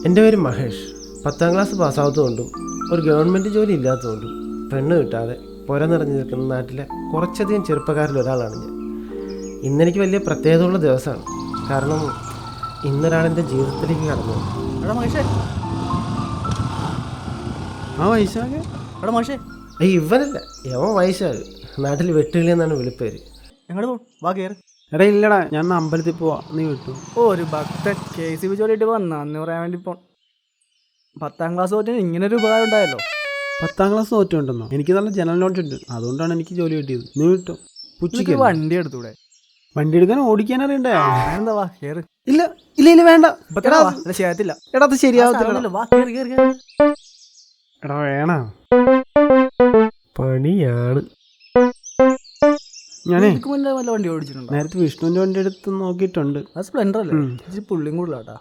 എൻ്റെ പേര് മഹേഷ്. 10ാം ക്ലാസ് പാസ്സാവത്തുകൊണ്ടും ഒരു ഗവൺമെൻറ് ജോലി ഇല്ലാത്തതുകൊണ്ടും പെണ്ണ് കിട്ടാതെ പുര നിറഞ്ഞു നിൽക്കുന്ന നാട്ടിലെ കുറച്ചധികം ചെറുപ്പക്കാരിൽ ഒരാളാണ് ഞാൻ. ഇന്നെനിക്ക് വലിയ പ്രത്യേകതയുള്ള ദിവസമാണ്. കാരണം ഇന്നൊരാളെൻ്റെ ജീവിതത്തിലേക്ക് കടന്നു. ഇവനല്ല, യവൻ വൈശാഖ്. നാട്ടിൽ വെട്ടുകിളി എന്നാണ് വിളിപ്പേര്. എടാ ഇല്ലടാ, ഞാൻ അമ്പലത്തിൽ പോവാ, നീ വിട്ടു. ഒരു ഭക്തൻ KCB ജോലിയിട്ട് നന്ദി പറയാൻ വേണ്ടി 10ാം ക്ലാസ് തോറ്റിന് ഇങ്ങനൊരു ഉപകാരം ഉണ്ടായല്ലോ. 10ാം ക്ലാസ് തോറ്റുണ്ടെന്നോ? എനിക്ക് നല്ല ജനറൽ നോട്ട് ഉണ്ട്, അതുകൊണ്ടാണ് എനിക്ക് ജോലി കിട്ടിയത്. നീ വിട്ടു. പുച്ചിക്ക് വണ്ടി എടുത്തൂടെ? വണ്ടി എടുക്കാൻ ഓടിക്കാൻ അറിയണ്ടേ? എന്താ വാ കേറ്. ഇല്ല ഇല്ല ഇല്ല വേണ്ട. ശരിയാത്തില്ല. എടാ അത് ശരിയാവത്തില്ല. എടാ വേണ പണിയാണ്. ഞാനേ വല്ല വണ്ടി ഓടിച്ചിട്ടുണ്ടോ? നേരത്തെ വിഷ്ണുവിന്റെ വണ്ടി എടുത്ത് നോക്കിയിട്ടുണ്ട്. അത് സ്പ്ലെൻഡർ അല്ലേ? ഇച്ചിരി പുള്ളിയും കൂടുതലാട്ടാ.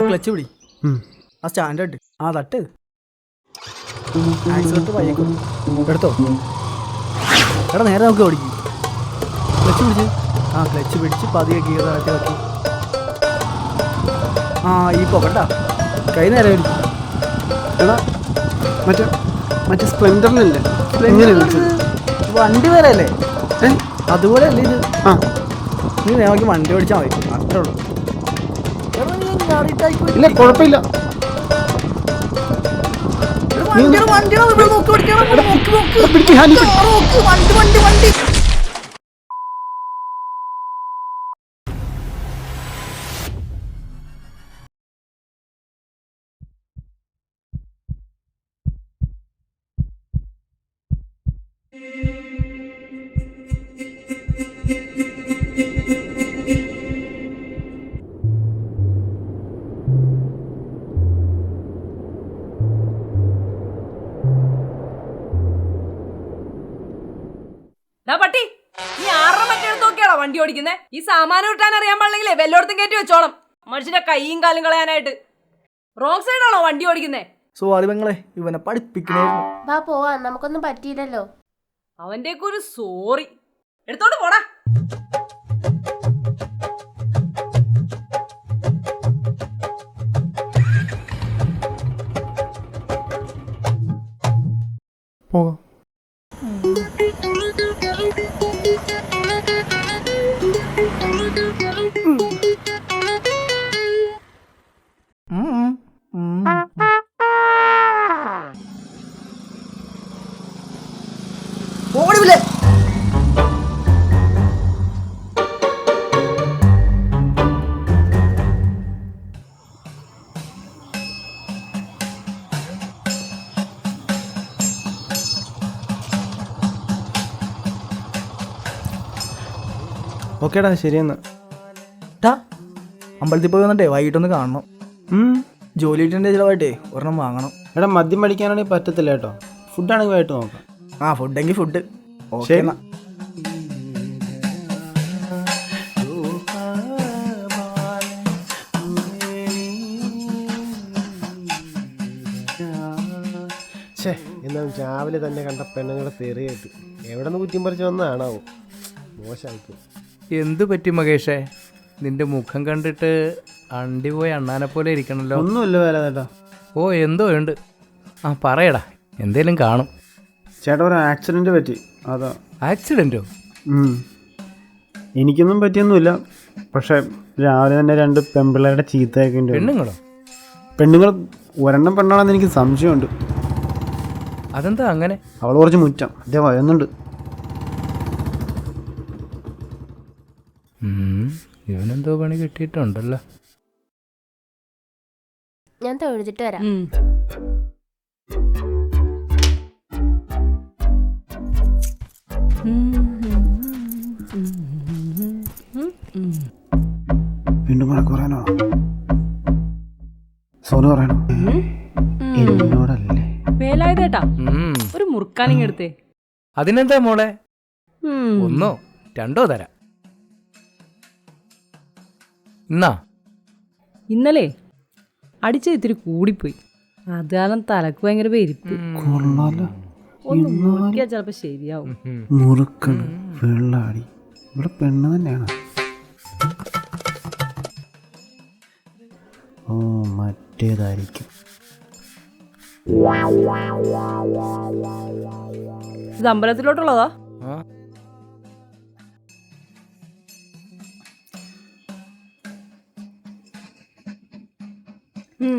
ക്ലച്ച് പിടി, ആ സ്റ്റാൻഡ് ഇട്ട് ആ തട്ട് ആക്സിലേറ്റർ പയ്യേക്കും എടുത്തോ. എടാ നേരെ നമുക്ക് ഓടിക്കും. ക്ലച്ച് പിടിച്ച് ക്ലച്ച് പിടിച്ച് പതിയെ ഗിയർ ആക്കി നോക്കി. ഈ പോകട്ടാ, കൈ നേരെ പിടിക്കും. എടാ മറ്റേ സ്പ്ലെൻഡറിലല്ലേ വണ്ടി വേറെ അല്ലേ? അതുപോലെ അല്ലേ ഇത്? നീ നമുക്ക് വണ്ടി ഓടിച്ചാൽ മതി, അത്രേ ഉള്ളൂ. ഇല്ല കുഴപ്പമില്ല. പട്ടി, നീ 6:30 മറ്റെടുത്ത് നോക്കിയാണോ വണ്ടി ഓടിക്കുന്നേ? ഈ സാമാനം ഇട്ടാൻ അറിയാൻ പാടില്ലെങ്കിലേ വെല്ലോടത്തും കയറ്റി വെച്ചോണം. മനുഷ്യന്റെ കൈയും കാലും കളയാനായിട്ട്. റോങ് സൈഡാണോ വണ്ടി ഓടിക്കുന്നേ? സോറി പെങ്ങളെ, ഇവനെ പഠിപ്പിക്കണേരുന്നു. വാ പോവാ, നമുക്കൊന്നും പറ്റിയില്ലല്ലോ. അവന്റെ ഒരു സോറി. എടുത്തോണ്ട് പോടാ. പോകാം. ഓടില്ലേ? ഓക്കേടാ, ശരിയെന്നാ. അമ്പലത്തിൽ പോയി വന്നിട്ടേ വൈകിട്ടൊന്ന് കാണണം. ജോലി കിട്ടേണ്ട ചിലവായിട്ടേ ഒരെണ്ണം വാങ്ങണം. എടാ മദ്യം പഠിക്കാനാണെങ്കിൽ പറ്റത്തില്ല കേട്ടോ. ഫുഡാണെങ്കിൽ വൈകിട്ട് നോക്കാം. ഫുഡെങ്കിൽ ഫുഡ്. ഓക്കെ എന്നാ. എന്നാൽ രാവിലെ തന്നെ കണ്ട പെണ്ണുങ്ങളെ തെറിയായിട്ട് എവിടെ നിന്ന് കുറ്റിയും പറിച്ച് വന്നതാണാവോ? മോശമായിപ്പോയി. എന്തു പറ്റി മകേഷേ? നിന്റെ മുഖം കണ്ടിട്ട് അണ്ടി പോയി അണ്ണാനെ പോലെ ഇരിക്കണല്ലോ. ഒന്നുമില്ല വേല ചേട്ടാ. ഓ എന്തോ ഉണ്ട്. പറയടാ, എന്തേലും കാണും. ചേട്ടാ ഒരു ആക്സിഡന്റ് പറ്റി, അതാ. ആക്സിഡന്റോ? എനിക്കൊന്നും പറ്റിയൊന്നുമില്ല. പക്ഷെ രാവിലെ തന്നെ 2 പെൺപിള്ളേരുടെ ചീത്തയൊക്കെ ഉണ്ട്. പെണ്ണുങ്ങളോ? പെണ്ണുങ്ങൾ ഒരെണ്ണം പെണ്ണാണെന്ന് എനിക്ക് സംശയമുണ്ട്. അതെന്താ അങ്ങനെ? അവൾ കുറച്ച് മുറ്റം അതേ വയന്നുണ്ട്. ഇവനെന്തോ പണി കിട്ടിയിട്ടുണ്ടല്ലോ. ഞാൻ തൊഴുതിട്ട് വരാം. വീണ്ടും വഴക്ക് പറയാനോ? സോറി പറയണോ? എന്നോടല്ലേ? വേലായുധേട്ടാ, ഒരു മുറുക്കാനിങ് എടുത്തേ. അതിനെന്താ മോളെ, 1 2 തരാം. എന്നാ ഇന്നലെ അടിച്ച ഇത്തിരി കൂടിപ്പോയി, അത് കാരണം തലക്ക് ഭയങ്കര പെരുപ്പ്. ഒന്ന് മുറുക്കിയാ ചിലപ്പോ ശരിയാവും. മുറുക്കൻ വെള്ളാടി ഇവിടെ പെണ്ണ് തന്നെയാണ്. മറ്റേതായിരിക്കും. ഇത് അമ്പലത്തിലോട്ടുള്ളതാ? ആ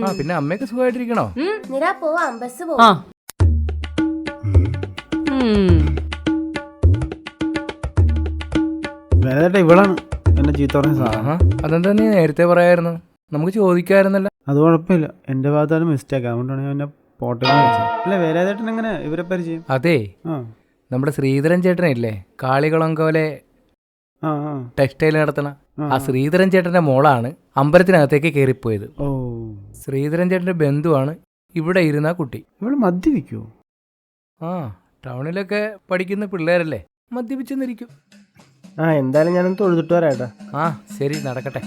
ആ പിന്നെ അമ്മയൊക്കെ സുഖമായിട്ടിരിക്കണോ? നിര പോവാം, ബസ് ആ പോവാം. വേറെ ഇവളാണ് എന്നെ ചീത്ത പറഞ്ഞ സാധനം. ആഹാ അതെന്താ നീ നേരത്തെ പറയായിരുന്നു? നമുക്ക് ചോദിക്കാമായിരുന്നല്ലോ. അത് കുഴപ്പമില്ല, എൻ്റെ ഭാഗത്താണ് മിസ്റ്റേക്ക്, അതുകൊണ്ടാണ് ഞാൻ എന്നെ പോട്ടെ അല്ല. വേറെ ഏതായിട്ടും എങ്ങനെ ഇവരെ പരിചയം? അതെ, ആ നമ്മുടെ ശ്രീധരൻ ചേട്ടനില്ലേ, കാളികുളങ്കോലെ ആ ആ ടെക്സ്റ്റൈൽ നടത്തണ ആ ശ്രീധരൻ ചേട്ടന്റെ മോളാണ് അമ്പലത്തിനകത്തേക്ക് കയറിപ്പോയത്. ഓ, ശ്രീധരൻ ചേട്ടന്റെ ബന്ധുവാണ് ഇവിടെ ഇരുന്ന കുട്ടി. ഇവള് മദ്യപിക്കുവോ? ആ ടൗണിലൊക്കെ പഠിക്കുന്ന പിള്ളേരല്ലേ, മദ്യപിച്ചെന്നിരിക്കും. ആ എന്തായാലും ഞാനൊന്ന് തൊഴുതിട്ട് വരാട്ടാ. ആ ശരി, നടക്കട്ടെ.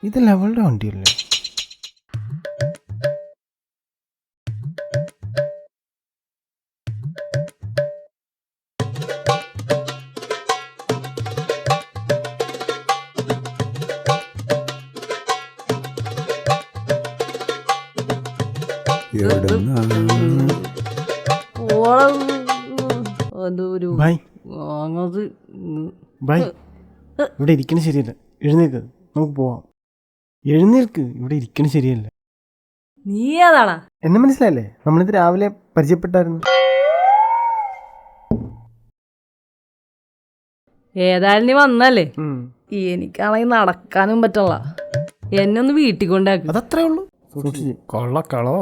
ഇതല്ല അവളുടെ വണ്ടിയല്ലേ? ബൈ ബൈ, ഇവിടെ ഇരിക്കണ ശരിയല്ല. എഴുന്നേക്ക്, നമുക്ക് പോവാം. എഴുന്നേൽക്ക്, ഇവിടെ ഇരിക്കണ ശരിയല്ല. നീ ഏതാണാ? എന്നെ മനസ്സിലായില്ലേ? നമ്മളിത് രാവിലെ പരിചയപ്പെട്ടായിരുന്നു. ഏതായാലും നീ വന്നല്ലേ, ഉം. എനിക്കാണെങ്കിൽ നടക്കാനും പറ്റല്ല. എന്നെ ഒന്ന് വീട്ടിൽ കൊണ്ടാക്കും. അതത്രേ ഉള്ളൂ. സൂക്ഷിച്ച്. കൊള്ളക്കളോ.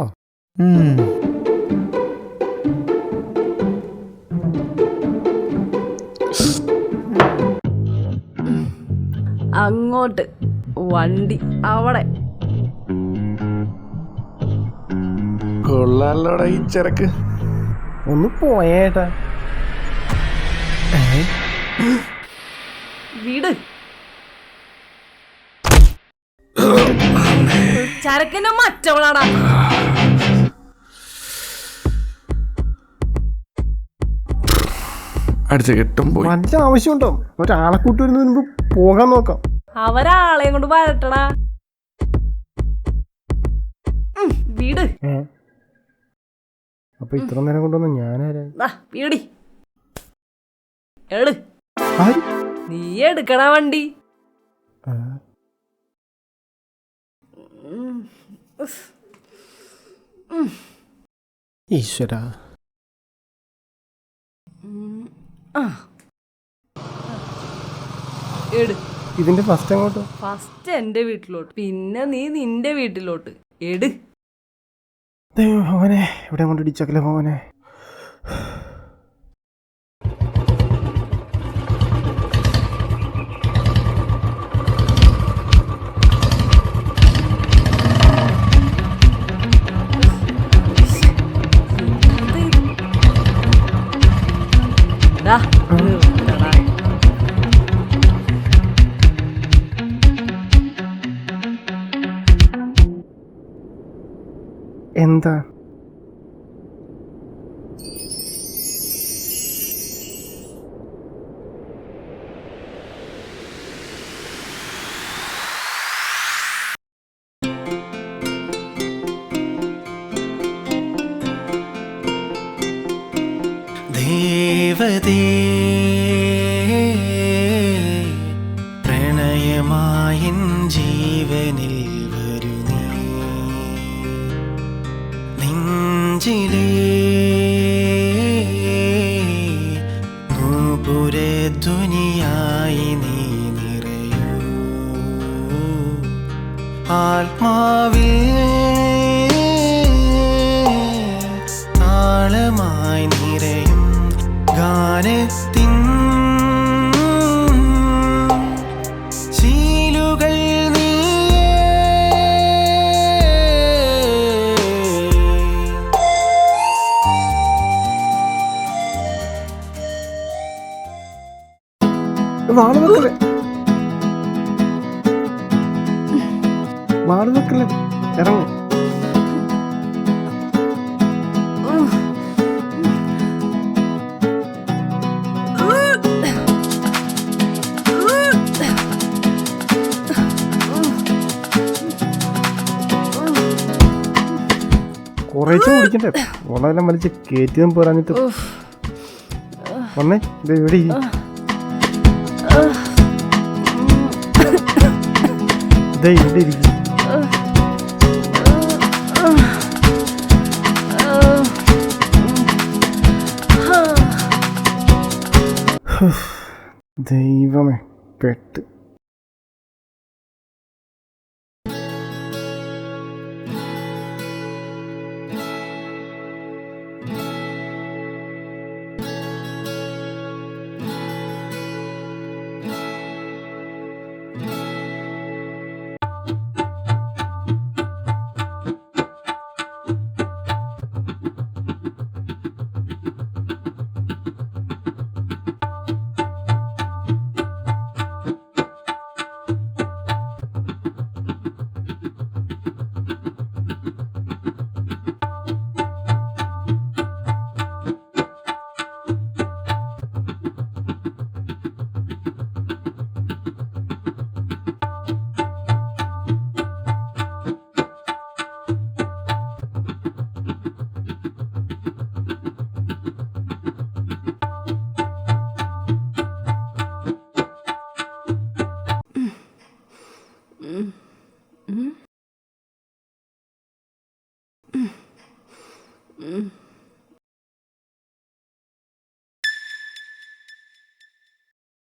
അങ്ങോട്ട് വണ്ടി അവിടെ. കൊള്ളാലോടാ ഈ ചെറുക്ക്. ഒന്ന് പോയേട്ടാ. വീട് ചരക്കിന്റെ മറ്റവളാടാ. അടിച്ച കെട്ടും പോയി. വല്ല ആവശ്യമുണ്ടോ? ഒരാളെ കൂട്ടി വരുന്നതിന് മുമ്പ് പോകാൻ നോക്കാം. അവരാളെയും കൊണ്ട് വരട്ടടാ. വീട് അപ്പൊ ഇത്ര നേരം കൊണ്ടൊന്നും ഞാനാരാ? വീടി എട്. നീ എടുക്കടാ വണ്ടി. ഈശ്വര, എട്. ഇതിന്റെ ഫസ്റ്റ് അങ്ങോട്ട്. ഫസ്റ്റ് എന്റെ വീട്ടിലോട്ട്, പിന്നെ നീ നിന്റെ വീട്ടിലോട്ട് എട്. ഭവനെ ഇവിടെ കൊണ്ട് ഇടിച്ചക്കല ഭവനെ. എന്താ? ദേവതേ പ്രണയമായൻ ജീവനിൽ വരൂ നീ. നെഞ്ചിലേ നൂപുരധ്വനിയായി നീ നിറയൂ. ആത്മാവിൽ താളമായി നിറയും ഗാനത്തിൻ ശീലുകൾ നീയേ. വാള് വെക്കല്ലേ, വാള് വെക്കല്ലേ, ഇറങ്ങ. കുറേശ്ശെ കുടിക്കണ്ടേ, വെള്ളം വലിച്ച് കയറ്റിയതും പോരാഞ്ഞിട്ട്. വന്നേ, ഇത് ഇവിടെ ഇരി. ദേ ഇവിടെ ഇരിക്കും. ദൈവമേ, പെട്ട്.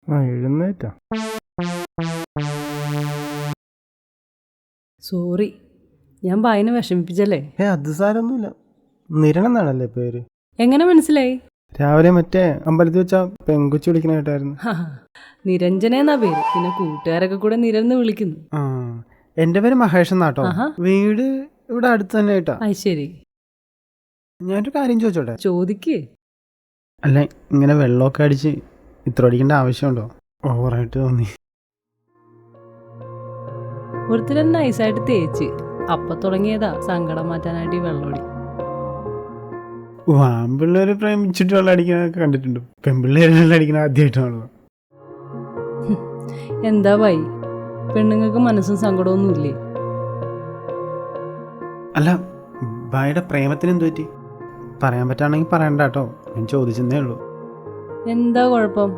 ആ എഴുന്നേറ്റാ. സോറി, ഞാൻ ബായിനെ വിഷമിപ്പിച്ചല്ലേ? അത് സാരൊന്നുമില്ല. നിരൺ എന്നാണല്ലേ പേര്? എങ്ങനെ മനസ്സിലായി? രാവിലെ മറ്റേ അമ്പലത്തിൽ വെച്ചാ പെങ്കുച്ചു വിളിക്കണായിട്ടായിരുന്നു. നിരഞ്ജന എന്നാ പേര്, പിന്നെ കൂട്ടുകാരൊക്കെ കൂടെ നിരന്ന് വിളിക്കുന്നു. ആ, എന്റെ പേര് മഹേഷ് എന്നാട്ടോ. വീട് ഇവിടെ അടുത്ത് തന്നെ ആയിട്ടാ. അത് ശരി. ഞാനൊരു കാര്യം ചോദിച്ചോട്ടെ? ചോദിക്ക്. അല്ല, ഇങ്ങനെ വെള്ളമൊക്കെ അടിച്ച് ഇത്ര അടിക്കേണ്ട ആവശ്യമുണ്ടോ? ഓവറായിട്ട് തോന്നി. ഒരുത്തരം നൈസായിട്ട് തേച്ച് അപ്പൊ തുടങ്ങിയതാ സങ്കടം മാറ്റാനായിട്ട് ഈ വെള്ളമടി. ആൺപിള്ളേര് പ്രേമിച്ചിട്ട് വെള്ളം അടിക്കുന്നതൊക്കെ കണ്ടിട്ടുണ്ട്, പെൺപിള്ളേര് വെള്ളം അടിക്കുന്ന ആദ്യമായിട്ടാണല്ലോ. എന്താ ബായി, പെണ്ണുങ്ങൾക്ക് മനസ്സും സങ്കടമൊന്നുമില്ലേ? അല്ല, ഭായിയുടെ പ്രേമത്തിന് എന്ത് പറ്റി? പറയാൻ പറ്റാണെങ്കിൽ പറയണ്ട കേട്ടോ, ഞാൻ ചോദിച്ചെന്നേ ഉള്ളൂ. എന്താ കുഴപ്പം?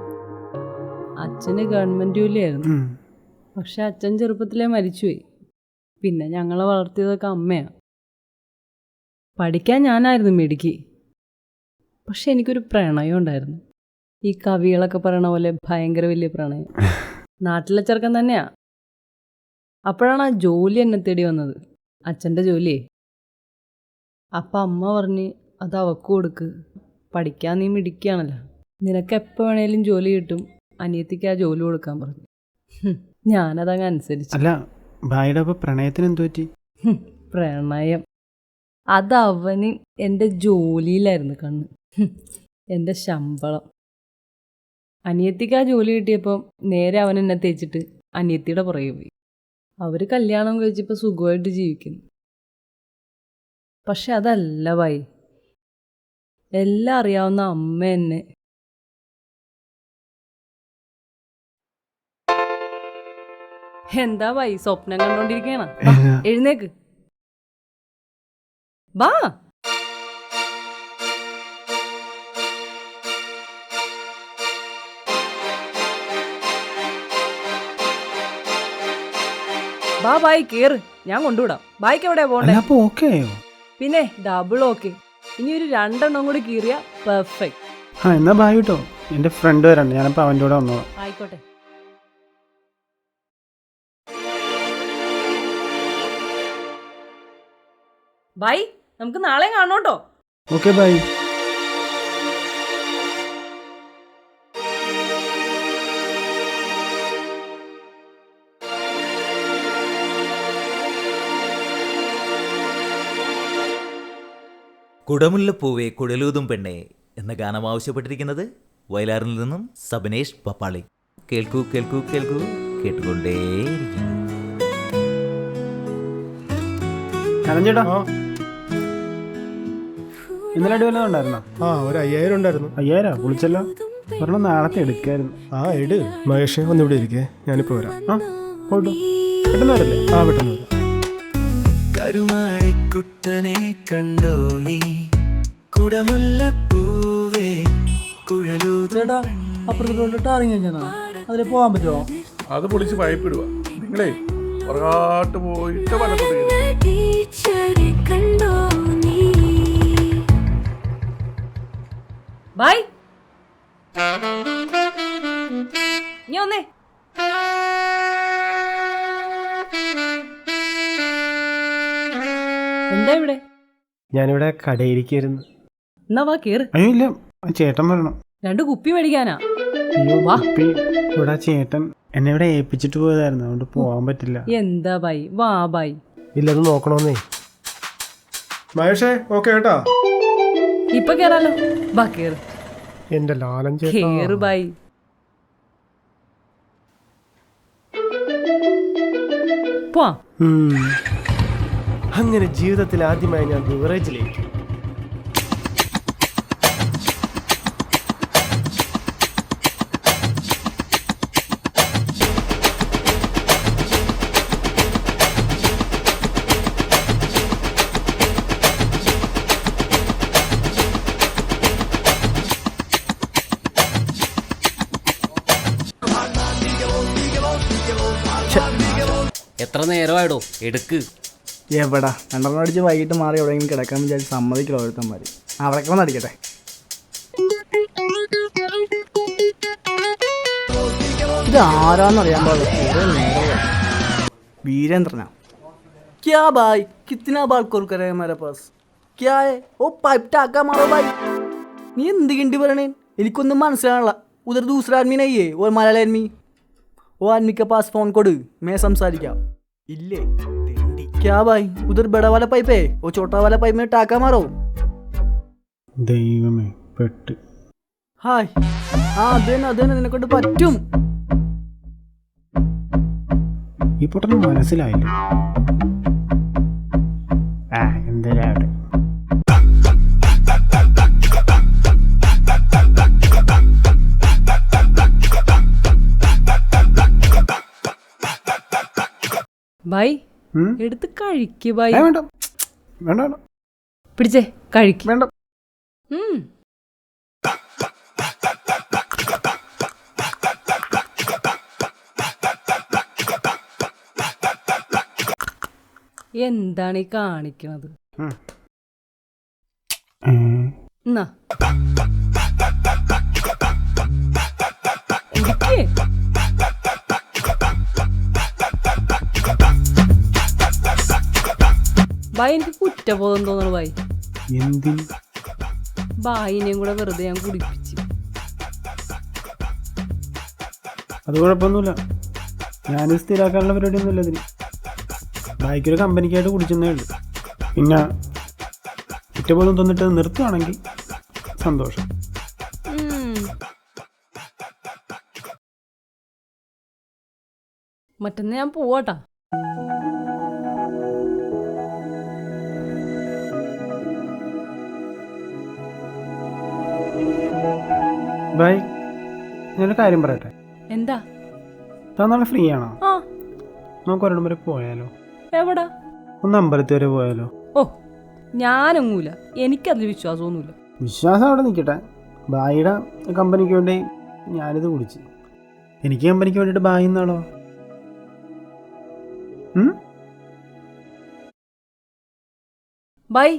അച്ഛന് ഗവൺമെന്റ് ജോലിയായിരുന്നു. പക്ഷെ അച്ഛൻ ചെറുപ്പത്തിലേ മരിച്ചുപോയി. പിന്നെ ഞങ്ങളെ വളർത്തിയതൊക്കെ അമ്മയാ. പഠിക്കാൻ ഞാനായിരുന്നു മിടുക്കി. പക്ഷെ എനിക്കൊരു പ്രണയം ഉണ്ടായിരുന്നു. ഈ കവികളൊക്കെ പറയണ പോലെ ഭയങ്കര വലിയ പ്രണയം. നാട്ടിലെ ചെറുക്കൻ തന്നെയാ. അപ്പോഴാണ് ആ ജോലി എന്നെ തേടി വന്നത്, അച്ഛൻ്റെ ജോലിയേ. അപ്പം അമ്മ പറഞ്ഞ് അത് അവക്ക് കൊടുക്ക്, പഠിക്കാൻ നീ മിടുക്കിയാണല്ലോ, നിനക്ക് എപ്പോൾ വേണേലും ജോലി കിട്ടും, അനിയത്തിക്ക് ആ ജോലി കൊടുക്കാൻ പറഞ്ഞു. ഞാനതങ്ങ് അനുസരിച്ചു. അല്ല, ഭായിയുടെ അപ്പോൾ പ്രണയത്തിന് എന്ത് പറ്റി? പ്രണയം അത് അവന് എൻ്റെ ജോലിയിലായിരുന്നു കണ്ണ്, എൻ്റെ ശമ്പളം. അനിയത്തിക്ക് ആ ജോലി കിട്ടിയപ്പോൾ നേരെ അവൻ എന്നെ തേച്ചിട്ട് അനിയത്തിയുടെ പുറകെ പോയി. അവർ കല്യാണം കഴിച്ചപ്പോൾ സുഖമായിട്ട് ജീവിക്കുന്നു. പക്ഷെ അതല്ല ഭായി, എല്ലാം അറിയാവുന്ന അമ്മ എന്നെ എന്താ ഭായി സ്വപ്നം കണ്ടോണ്ടിരിക്കണ? എഴുന്നേക്ക് ബാ. ബാ ബായി കേറ്, ഞാൻ കൊണ്ടുവിടാം. ബായിക്ക് എവിടെയാ പോണ്ടേ? അപ്പോൾ ഓക്കെ ആയോ? പിന്നെ ഡബിൾ ഓക്കെ. ഇനി ഒരു 2 എണ്ണം കൂടി കീറിയ പെർഫെക്റ്റ്. ആ, എന്നാ ഭായി കേട്ടോ, എൻ്റെ ഫ്രണ്ട് വരണ്ട്, ഞാനപ്പോൾ അവൻ്റെ കൂടെ വന്നോളാം. ആയിക്കോട്ടെ. ബൈ, നമുക്ക് നാളെ കാണോട്ടോ. Okay bye. കുടമുല്ലപ്പൂവേ കുഴലൂതും പെണ്ണേ എന്ന ഗാനം ആവശ്യപ്പെട്ടിരിക്കുന്നത് വയലാറിൽ നിന്നും സബനേഷ് പപ്പാളി. കേൾക്കൂ കേൾക്കൂ കേൾക്കൂ, കേട്ടുകൊണ്ടേയിരിക്കും. ചേട്ടാ ഇന്നലെ അടി വല്ലതും ഉണ്ടായിരുന്നോ? ആ ഒരു 5000 ഉണ്ടായിരുന്നു. 5000 വിളിച്ചല്ലോ. ഒരെണ്ണം നാളത്തെ എടുക്കായിരുന്നു. ആ എട് മഹേഷേ, ഒന്ന് ഇവിടെ ഇരിക്കേ, ഞാനിപ്പോൾ വരാം. ആ പോട്ടോ, പെട്ടെന്ന് വരല്ലേ? ആ പെട്ടെന്ന് വരാം. കരുമാടിക്കുട്ടനെ കണ്ടോ നീ, കുടമുല്ലപ്പൂവേ കുഴലൂത. ചേട്ടാ അപ്പുറത്തോട്ട് ടാറിങ് കഴിഞ്ഞാ അതിൽ പോകാൻ പറ്റുമോ? അത് പൊളിച്ച് പൈപ്പിടുക. നിങ്ങളെ പുറകാട്ട് പോയിട്ട് വലത്തോട്ട് കണ്ടോ നീ. ബൈ നീ ഒന്നേ. എന്താ ഇവിടെ? ഞാനിവിടെ കടയിരിക്കായിരുന്നു. എന്നാ വാ കേറ്. അയ്യോ ഇല്ല, ആ ചേട്ടൻ വരണം. 2 കുപ്പി മേടിക്കാനാ. അയ്യോ വാ. കുപ്പി ഇവിടെ ആ ചേട്ടൻ എന്നെ ഇവിടെ ഏൽപ്പിച്ചിട്ട് പോയതായിരുന്നു, അതുകൊണ്ട് പോകാൻ പറ്റില്ല. എന്താ ബൈ, വാ ബൈ. ഇല്ലത് നോക്കണമെന്നേ. മഹേഷേ ഓക്കെ കേട്ടാ. ഇപ്പൊ കേറാലോ, ബാ കേറ്. എന്റെ ലാലൻ കേറ് ചേട്ടാ. ബൈ. പോ. അങ്ങനെ ജീവിതത്തിൽ ആദ്യമായി ഞാൻ ബിവറേജിലേക്ക്. എത്ര നേരമായിടോ, എടുക്ക്. എവിടാ 2 അടിച്ച് വൈകിട്ട് മാറി എവിടെയെങ്കിലും കിടക്കാൻ വിചാരിച്ച് സമ്മതിക്കലോ ഒരുത്തന്മാര്. അവിടെ കിടന്ന് അടിക്കട്ടെ. ഇത് ആരാന്നറിയാൻ പാടില്ല. വീരേന്ദ്രനാ. क्या भाई, कितना बार कॉल करे मेरे पास? क्या है ओ पाइप टाका मारो भाई. നീ എന്ത് കിണ്ടി പറയണേ? എനിക്കൊന്നും മനസ്സിലാണല്ല. ഉധർ ദൂസര ആദ്മി നഹിയേ, ഓ മലയാളി ആദ്മി. ഓ ആദ്മി के पास फोन कोड, मैं സംസാരിക്കാം. ഇല്ലേ തെണ്ടി. क्या भाई, उधर बड़ा वाला पाइप है, वो छोटा वाला पाइप में टाका मारो. ദൈവമേ പെട്ട്. ഹായ്. ആ അതന്നെ നിന്നെക്കൊണ്ട് പറ്റും. ഈ പൊട്ടന് മനസ്സിലായില്ല. ആ എന്തായാലും ബൈ എടുത്ത് കഴിക്ക് ബൈ. വേണ്ട വേണ്ട വേണ്ട പിടിച്ചേ കഴിക്ക്. വേണ്ട. എന്താണ് ഈ കാണിക്കണത്? ഏ, എന്നാ കുടിക്കേ. ബായ് എനിക്ക് കുറ്റബോധം തോന്നണു ബായ്. എന്തിന്? ബായിനെയും കൂടെ വെറുതെ ഞാൻ കുടിപ്പിച്ച്. അത് കുഴപ്പമൊന്നുമില്ല, ഞാനിത് സ്ഥിരമാക്കാനുള്ള പരിപാടിയൊന്നുമില്ല ഇതിന്. ബായിക്കൊരു കമ്പനിക്കായിട്ട് കുടിച്ചെന്നേ ഉള്ളൂ. പിന്നെ കുറ്റബോധം തന്നിട്ട് നിർത്തുവാണെങ്കിൽ സന്തോഷം. മറ്റന്ന് ഞാൻ പോവാട്ടാ. ബായ്, ഞാനൊരു കാര്യം പറയട്ടെ. എന്താ? താൻ നാളെ ഫ്രീ ആണോ? ആ. നമുക്ക് ഒരിടം വരെ പോയാലോ? എവിടാ? ഒന്ന് അമ്പലത്തിൽ വരെ പോയാലോ? ഓ ഞാനൊന്നുമില്ല, എനിക്കതിൽ വിശ്വാസമൊന്നുമില്ല. വിശ്വാസം അവിടെ നിൽക്കട്ടെ. ബായിയുടെ കമ്പനിക്ക് വേണ്ടി ഞാനിത് കുടിച്ച്, എനിക്ക് കമ്പനിക്ക് വേണ്ടിയിട്ട് ബായി എന്നാളോ? ബൈ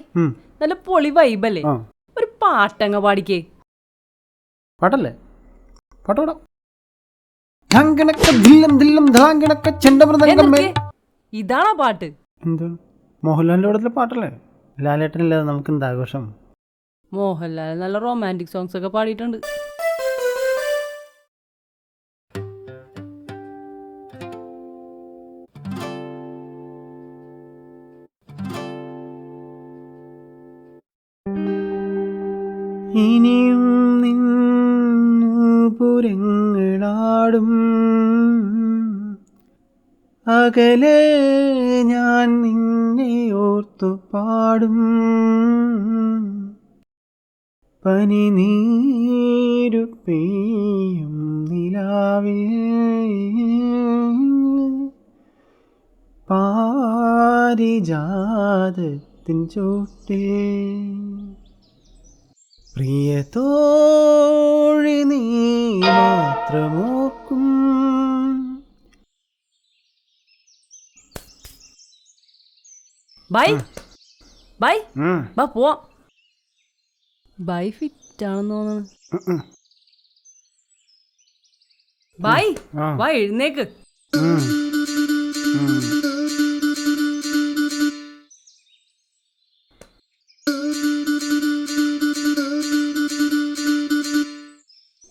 നല്ല പൊളി വൈബല്ലേ? ആ. ഒരു പാട്ടങ്ങ പാടിക്കേ. പാട്ടല്ലേ? പാട്ടോടാം. ഇതാണോ പാട്ട്? എന്ത് മോഹൻലാലിന്റെ കൂടെ പാട്ടല്ലേ? ലാലേട്ടനില്ലാതെ നമുക്ക് എന്താ ആഘോഷം? മോഹൻലാൽ നല്ല റൊമാൻറ്റിക് സോങ്സ് ഒക്കെ പാടിയിട്ടുണ്ട്. ഇനിയും നിന്നുപുരങ്ങളാടുമ്പോൾ പാടും അകലെ ഞാൻ നിന്നെ ഓർത്തു പാടും പനി നീരു പെയ്യും നിലാവിൽ പാരിജാതത്തിൻ ചോട്ടിൽ പ്രിയ തോഴി നീ മാത്രമോർക്കും. ബൈ ബൈ ബാ പോവാം. ബൈ ഫിറ്റ് ആണെന്ന് തോന്നുന്നു. ബൈ ബൈ എഴുന്നേക്ക്.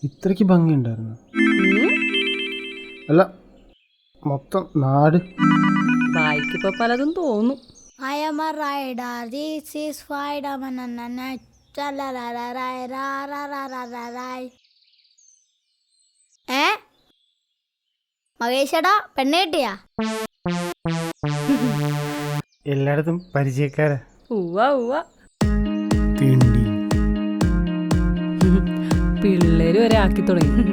ഇത്രയ്ക്ക് ഭംഗിയുണ്ടായിരുന്നു? അല്ല, മൊത്തം നാട്. ബൈക്ക് ഇപ്പൊ പലതും തോന്നും. I am a rider, this is Spider-Man, മകേഷടാ പെണ്ണെ കിട്ടിയാ? എല്ലായിടത്തും പരിചയക്കാരാ. ഉവ്വ ഉവ്വ. തിണ്ടി. പിള്ളേര് വരെ ആക്കി തുടങ്ങി.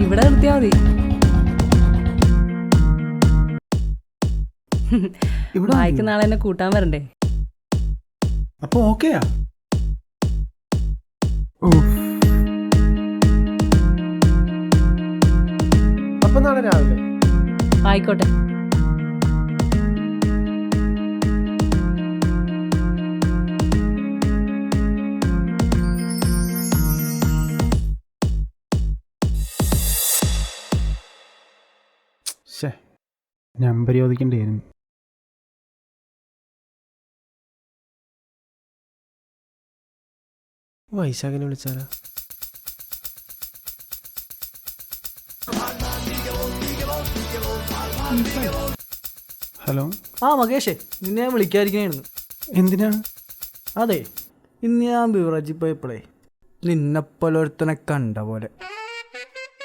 ഇവിടെ നിർത്തിയാ മതി. ബൈക്ക് നാളെ എന്നെ കൂട്ടാൻ വരണ്ടേ? അപ്പൊ ഓക്കെയാ? അപ്പൊ നാളെ രാവിലെ ആയിക്കോട്ടെ. നമ്പർ ചോദിക്കണ്ടായിരുന്നു. വൈശാഖിനെ വിളിച്ചാലോ? ഹലോ. ആ മകേഷേ, നിന്നെ ഞാൻ വിളിക്കാതിരിക്കണായിരുന്നു. എന്തിനാണ്? അതെ, ഇന്ന് ഞാൻ ബിവറേജിൽ പോയപ്പോഴേ നിന്നെപ്പോലെ ഒരുത്തനെ കണ്ട പോലെ.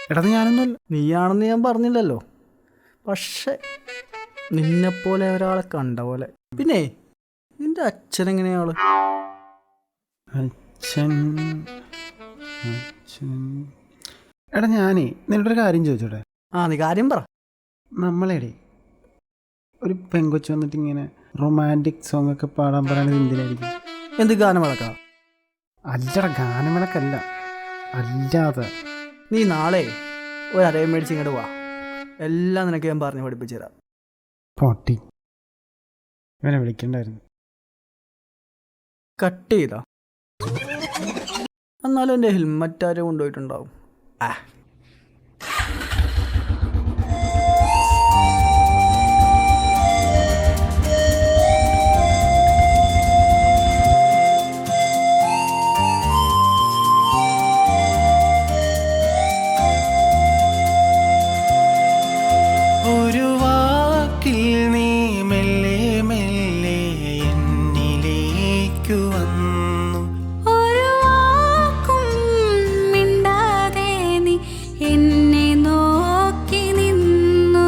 എടാ ഞാനൊന്നുമല്ല. നീയാണെന്ന് ഞാൻ പറഞ്ഞില്ലല്ലോ, പക്ഷെ നിന്നെപ്പോലെ ഒരാളെ കണ്ട പോലെ. പിന്നെ നിന്റെ അച്ഛൻ എങ്ങനെയാള്? അച്ഛൻ എടാ ഞാനേ നിന്നോടൊരു കാര്യം ചോദിച്ചോട്ടെ? ആ, നീ കാര്യം പറ. നമ്മളെടേ ഒരു പെങ്കൊച്ച് വന്നിട്ട് ഇങ്ങനെ റൊമാൻറ്റിക് സോങ് ഒക്കെ പാടാൻ പറയണത് എന്തിനായിരിക്കും? എന്ത് ഗാനം വഴക്കാം? അല്ലട, ഗാനമേളക്കല്ല, അല്ലാതെ. നീ നാളെ ഒരു അരയം മേടിച്ച് ഇങ്ങോട്ട് വാ, എല്ലാം നിനക്ക് ഞാൻ പറഞ്ഞ് പഠിപ്പിച്ചു തരാം. പൊട്ടി. ഇവനെ വിളിക്കണ്ടായിരുന്നു. കട്ട് ചെയ്താ എന്നാലും എൻ്റെ ഹെൽമറ്റ് ആരും കൊണ്ടുപോയിട്ടുണ്ടാവും. ഒരു വാക്കിൽ നീ മെല്ലെ മെല്ലെ എന്നിലേക്കു വന്നു. ഒരു വാക്കും മിണ്ടാതെ നീ എന്നെ നോക്കി നിന്നു.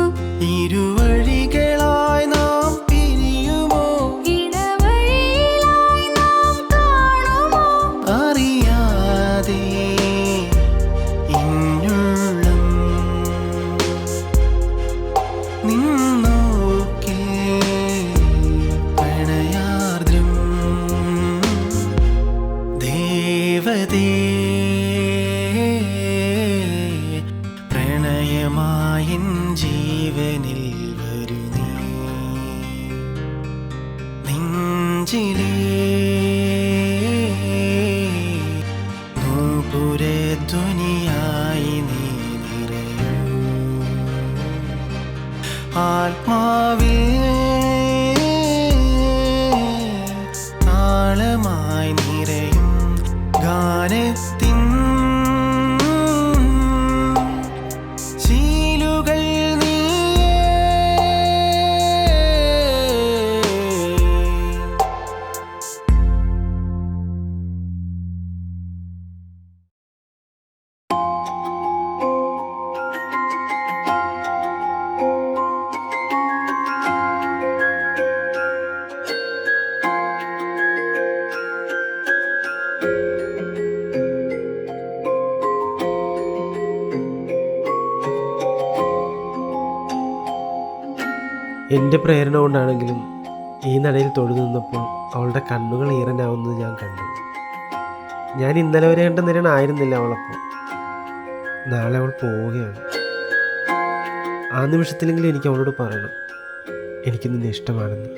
ഇരുവഴികളായി നാം പിരിയുമോ? ഇടവഴിയിലായി നാം കാണുമോ? അറിയാതെ എന്നുള്ളം നിന്നോക്കി പ്രണയാർദ്രം. ദേവതേ പ്രണയമായൻ ജീവനിൽ വരൂ നീ. നെഞ്ചിലേ നൂപുരധ്വനിയായി നീ നിറയൂ. ആത്മാവിൽ താളമായി നിറയും ഗാനത്തിൻ ശീലുകൾ നീയേ. എൻ്റെ പ്രേരണ കൊണ്ടാണെങ്കിലും ഈ നടയിൽ തൊഴുതു നിന്നപ്പോൾ അവളുടെ കണ്ണുകൾ ഈറനാവുന്നത് ഞാൻ കണ്ടു. ഞാൻ ഇന്നലെ വരെ കണ്ട നിരനായിരുന്നില്ല അവളപ്പോൾ. നാളെ അവൾ പോവുകയാണ്. ആ നിമിഷത്തിലെങ്കിലും എനിക്ക് അവളോട് പറയണം, എനിക്ക് നിന്നെ ഇഷ്ടമാണെന്ന്.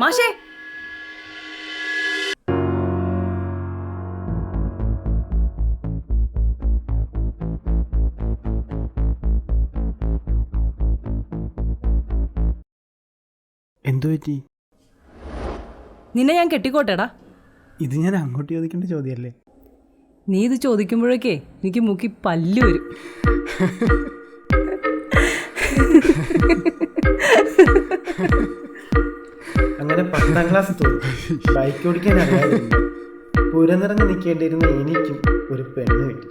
മാഷേ, എന്തു പറ്റി? നിന്നെ ഞാൻ കെട്ടിക്കോട്ടെടാ. ഇത് ഞാൻ അങ്ങോട്ട് ചോദിക്കേണ്ട ചോദ്യമല്ലേ? നീ ഇത് ചോദിക്കുമ്പോഴേക്കേ എനിക്ക് മൂക്കി പല്ല് വരും. അങ്ങനെ 10ാം ക്ലാസ് തോന്നി. ബൈക്ക് ഓടിക്കാൻ അറിയാതിരുന്നു. പുര നിറഞ്ഞ് നിൽക്കേണ്ടിയിരുന്ന എനിക്കും ഒരു പെണ്ണ് കിട്ടി.